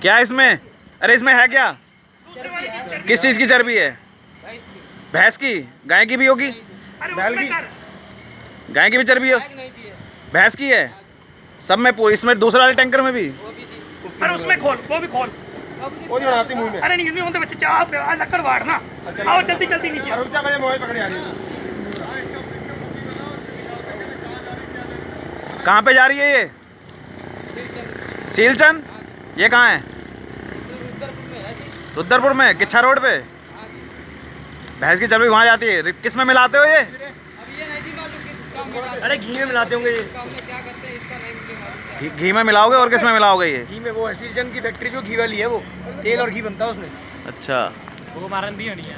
क्या है इसमें? अरे इसमें है क्या? किस चीज़ की चर्बी है? भैंस की? गाय की भी होगी? बैल की? गाय की भी चर्बी है? भैंस की है? सब में इसमें दूसरे वाले टैंकर में भी? अरे उसमें खोल, वो भी खोल। और बनाती मुंह में। अरे नहीं होते बच्चे, चाह लकड़ वाड़ ना। आओ जल्दी जल्दी नीचे। रुक जा, मुझे मोबाइल पकड़े आ रही है। कहाँ पे जा रही है ये? सीलचंद? ये कहाँ है? रुद्रपुर में? किच्छा रोड पे? भैंस की चर्बी वहाँ जाती है। किस में मिलाते हो ये? अरे घी में मिलाते होंगे ये। घी में मिलाओगे और किस में मिलाओगे ये? घी में वो है सीजन की फैक्ट्री जो घी वाली है, वो तेल और घी बनता है उसमें। अच्छा। वो मारन भी होनी है।